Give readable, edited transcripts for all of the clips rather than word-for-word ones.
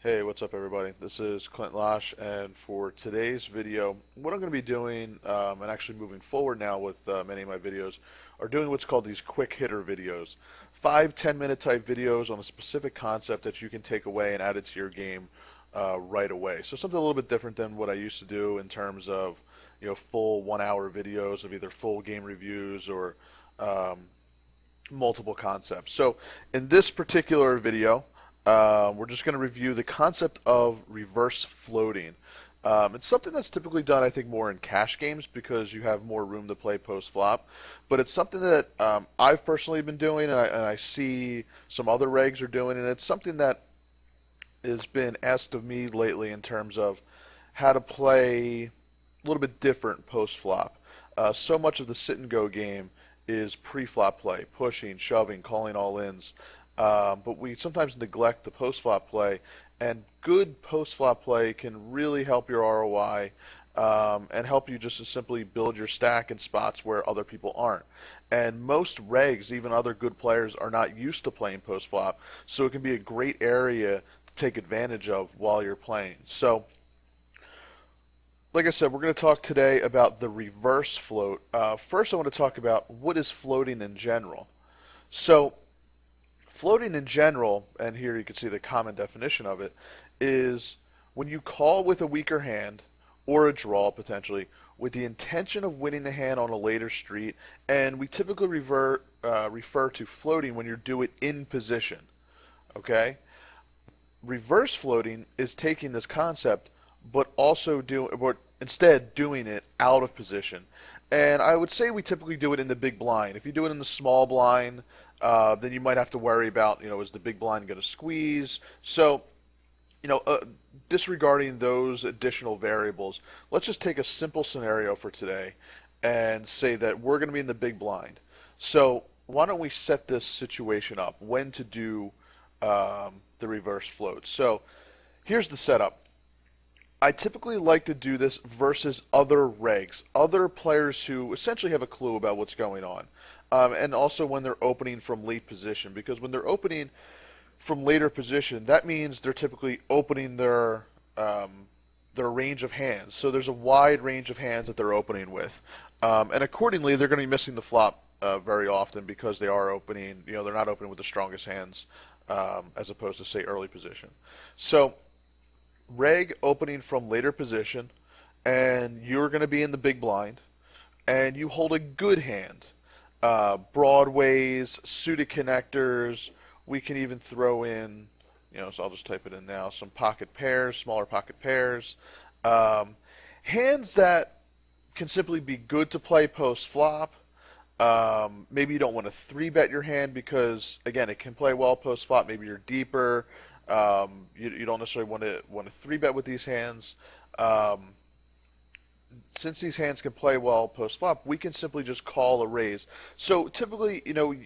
Hey, what's up everybody? This is Clint, and for today's video, what I'm going to be doing, and actually moving forward now with many of my videos, are doing what's called these quick hitter videos. 5-10 minute type videos on a specific concept that you can take away and add it to your game right away. So something a little bit different than what I used to do in terms of, full 1 hour videos of either full game reviews or um, multiple concepts. So in this particular video, we're just going to review the concept of reverse floating. It's something that's typically done, I think, more in cash games because you have more room to play post-flop. But it's something that I've personally been doing, and I see some other regs are doing, and it's something that has been asked of me lately in terms of how to play a little bit different post-flop. So much of the sit-and-go game is pre-flop play, pushing, shoving, calling all-ins. But we sometimes neglect the post-flop play, and good post-flop play can really help your ROI and help you just to simply build your stack in spots where other people aren't. And most regs, even other good players, are not used to playing post-flop, so it can be a great area to take advantage of while you're playing. So, like I said, we're going to talk today about the reverse float. First, I want to talk about what is floating in general. So, floating in general, and here you can see the common definition of it, is when you call with a weaker hand, or a draw potentially, with the intention of winning the hand on a later street, and we typically refer to floating when you do it in position. Okay? Reverse floating is taking this concept, but instead doing it out of position. And I would say we typically do it in the big blind. If you do it in the small blind, then you might have to worry about, is the big blind going to squeeze? So, disregarding those additional variables, let's just take a simple scenario for today and say that we're going to be in the big blind. So, why don't we set this situation up, when to do the reverse float. So, here's the setup. I typically like to do this versus other regs, other players who essentially have a clue about what's going on. And also when they're opening from late position, because when they're opening from later position, that means they're typically opening their range of hands. So there's a wide range of hands that they're opening with, and accordingly, they're going to be missing the flop very often because they are opening. They're not opening with the strongest hands, as opposed to say early position. So reg opening from later position, and you're going to be in the big blind, and you hold a good hand. Broadways, suited connectors. We can even throw in, so I'll just type it in now, some pocket pairs, smaller pocket pairs. Hands that can simply be good to play post-flop. Maybe you don't want to 3-bet your hand because, again, it can play well post-flop. Maybe you're deeper. You don't necessarily want to 3-bet with these hands. Since these hands can play well post-flop, we can simply just call a raise. So typically,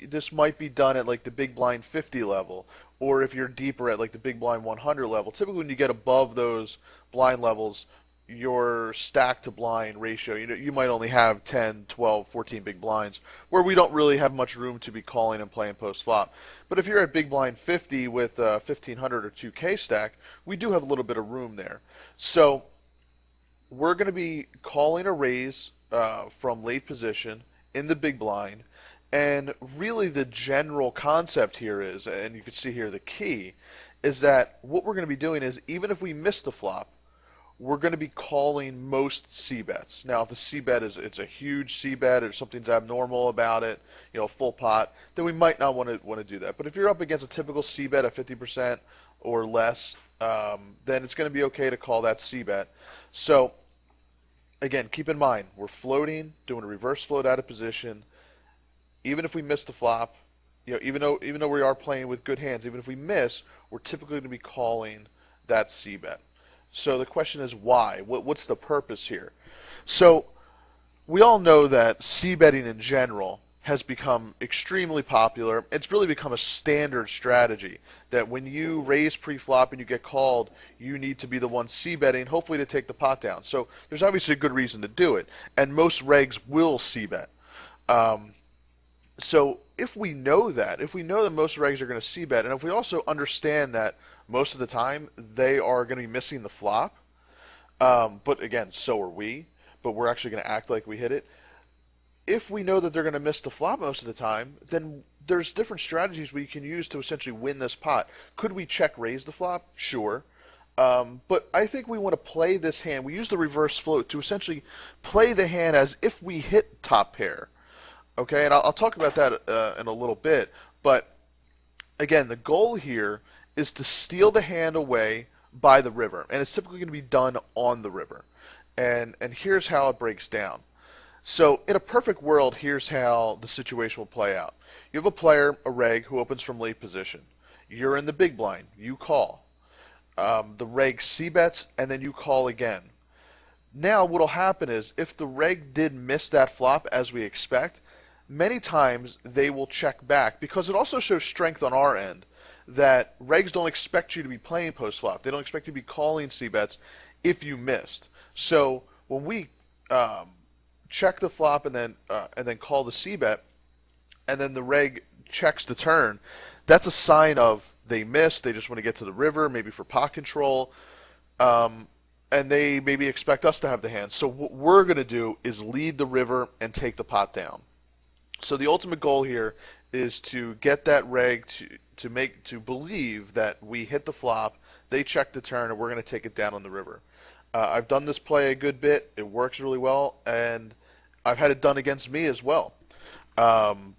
this might be done at like the big blind 50 level, or if you're deeper at like the big blind 100 level. Typically when you get above those blind levels, your stack to blind ratio, you might only have 10, 12, 14 big blinds, where we don't really have much room to be calling and playing post-flop. But if you're at big blind 50 with a 1500 or 2K stack, we do have a little bit of room there. So we're going to be calling a raise from late position in the big blind, and really the general concept here is, and you can see here the key, is that what we're going to be doing is, even if we miss the flop, we're going to be calling most C-bets. Now, if the C-bet it's a huge C-bet or something's abnormal about it, full pot, then we might not want to do that. But if you're up against a typical C-bet at 50% or less, then it's going to be okay to call that C-bet. So, again, keep in mind, we're floating, doing a reverse float out of position. Even if we miss the flop, even though we are playing with good hands, even if we miss, we're typically going to be calling that C-bet. So the question is why? What's the purpose here? So we all know that C-betting in general has become extremely popular. It's really become a standard strategy that when you raise pre-flop and you get called, you need to be the one C-betting, hopefully to take the pot down. So there's obviously a good reason to do it, and most regs will C-bet. So if we know that most regs are going to C-bet, and if we also understand that most of the time they are going to be missing the flop. But again, so are we. But we're actually going to act like we hit it. If we know that they're going to miss the flop most of the time, then there's different strategies we can use to essentially win this pot. Could we check raise the flop? Sure. But I think we want to play this hand. We use the reverse float to essentially play the hand as if we hit top pair. Okay, and I'll talk about that in a little bit. But again, the goal here is to steal the hand away by the river, and it's typically going to be done on the river. And here's how it breaks down. So in a perfect world, here's how the situation will play out. You have a player, a reg, who opens from late position. You're in the big blind. You call. The reg c-bets, and then you call again. Now what will happen is, if the reg did miss that flop as we expect, many times they will check back, because it also shows strength on our end that regs don't expect you to be playing post-flop. They don't expect you to be calling c-bets if you missed. So when we check the flop and then call the c-bet, and then the reg checks the turn, that's a sign of they missed. They just want to get to the river, maybe for pot control, and they maybe expect us to have the hand. So what we're going to do is lead the river and take the pot down. So the ultimate goal here is to get that reg to believe that we hit the flop, they check the turn, and we're going to take it down on the river. I've done this play a good bit. It works really well, and I've had it done against me as well. And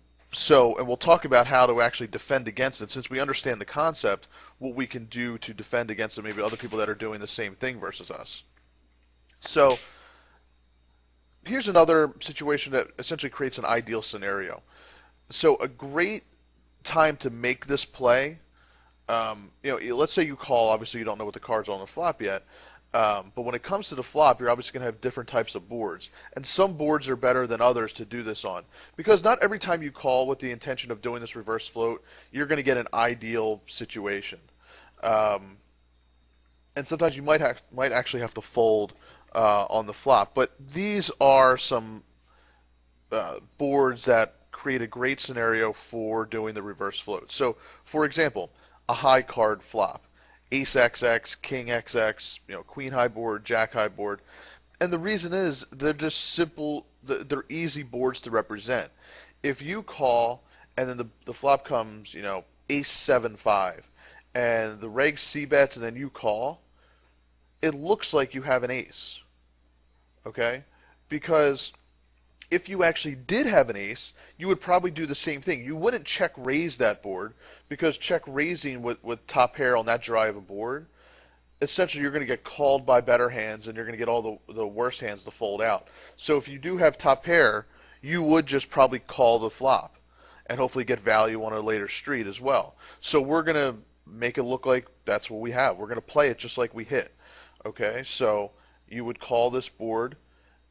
we'll talk about how to actually defend against it. Since we understand the concept, what we can do to defend against it, maybe other people that are doing the same thing versus us. So here's another situation that essentially creates an ideal scenario. So a great time to make this play, let's say you call. Obviously, you don't know what the cards are on the flop yet. But when it comes to the flop, you're obviously going to have different types of boards. And some boards are better than others to do this on. Because not every time you call with the intention of doing this reverse float, you're going to get an ideal situation. And sometimes you might actually have to fold on the flop. But these are some boards that create a great scenario for doing the reverse float. So, for example, a high card flop. Ace XX, King XX, Queen high board, Jack high board. And the reason is they're just simple, they're easy boards to represent. If you call and then the flop comes, Ace 7-5, and the reg c-bets and then you call, it looks like you have an ace. Okay? Because if you actually did have an ace, you would probably do the same thing. You wouldn't check raise that board, because check raising with top pair on that dry of a board, essentially you're going to get called by better hands, and you're going to get all the worst hands to fold out. So if you do have top pair, you would just probably call the flop and hopefully get value on a later street as well. So we're going to make it look like that's what we have. We're going to play it just like we hit. Okay, so you would call this board,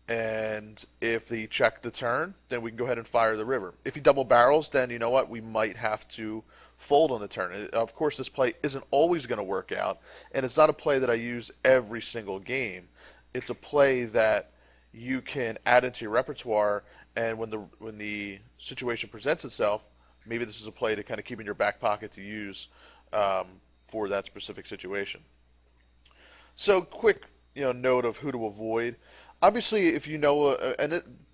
and if they check the turn, then we can go ahead and fire the river. If he double barrels, then you know what? We might have to fold on the turn. Of course, this play isn't always going to work out, and it's not a play that I use every single game. It's a play that you can add into your repertoire, and when the situation presents itself, maybe this is a play to kind of keep in your back pocket to use for that specific situation. So, quick note of who to avoid. Obviously, if you know,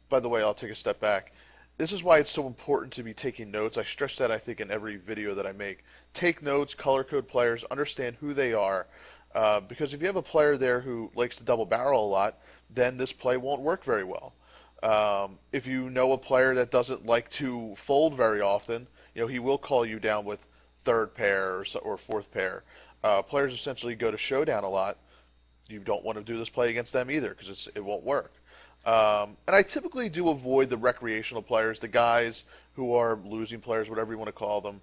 by the way, I'll take a step back. This is why it's so important to be taking notes. I stress that, I think, in every video that I make. Take notes, color code players, understand who they are. Because if you have a player there who likes to double barrel a lot, then this play won't work very well. If you know a player that doesn't like to fold very often, he will call you down with third pair or fourth pair. Players essentially go to showdown a lot. You don't want to do this play against them either, because it won't work. And I typically do avoid the recreational players, the guys who are losing players, whatever you want to call them,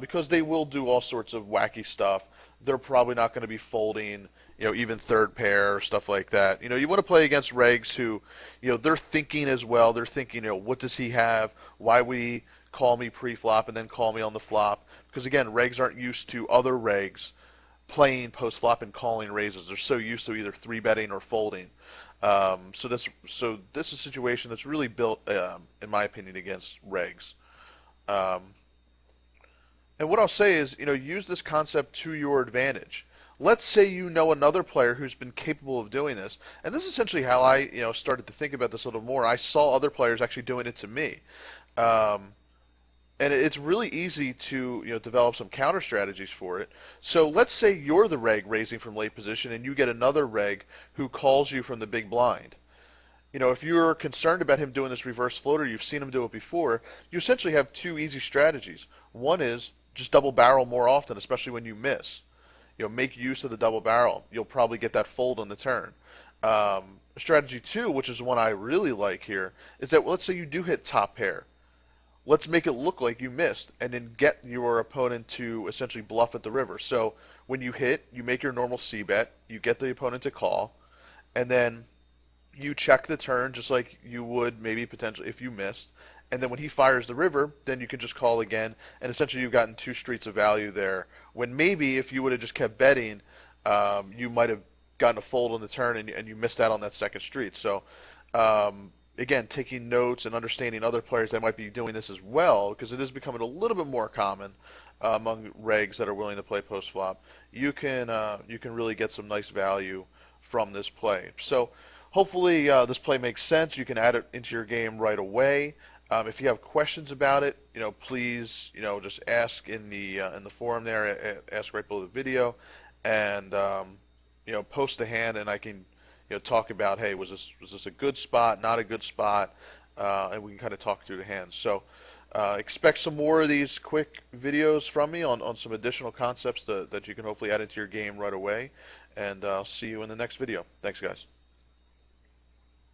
because they will do all sorts of wacky stuff. They're probably not going to be folding, even third pair or stuff like that. You want to play against regs who, they're thinking as well. They're thinking, what does he have? Why would he call me pre-flop and then call me on the flop? Because again, regs aren't used to other regs playing post-flop and calling raises. They're so used to either 3-betting or folding. So this is a situation that's really built, in my opinion, against regs. And what I'll say is, use this concept to your advantage. Let's say you know another player who's been capable of doing this, and this is essentially how I, started to think about this a little more. I saw other players actually doing it to me, um, and it's really easy to, develop some counter strategies for it. So let's say you're the reg raising from late position, and you get another reg who calls you from the big blind. If you're concerned about him doing this reverse floater, you've seen him do it before, you essentially have two easy strategies. One is just double barrel more often, especially when you miss. Make use of the double barrel. You'll probably get that fold on the turn. Strategy two, which is one I really like here, is that let's say you do hit top pair. Let's make it look like you missed, and then get your opponent to essentially bluff at the river. So when you hit, you make your normal C bet, you get the opponent to call, and then you check the turn just like you would maybe potentially if you missed, and then when he fires the river, then you can just call again, and essentially you've gotten two streets of value there. When maybe if you would have just kept betting, you might have gotten a fold on the turn and you missed out on that second street. So again, taking notes and understanding other players that might be doing this as well, because it is becoming a little bit more common among regs that are willing to play post flop. You can really get some nice value from this play. So hopefully this play makes sense. You can add it into your game right away. If you have questions about it, please, just ask in the forum there. Ask right below the video, and post a hand, and I can, talk about, hey, was this a good spot, not a good spot, and we can kind of talk through the hands. So expect some more of these quick videos from me on some additional concepts that you can hopefully add into your game right away. And I'll see you in the next video. Thanks, guys.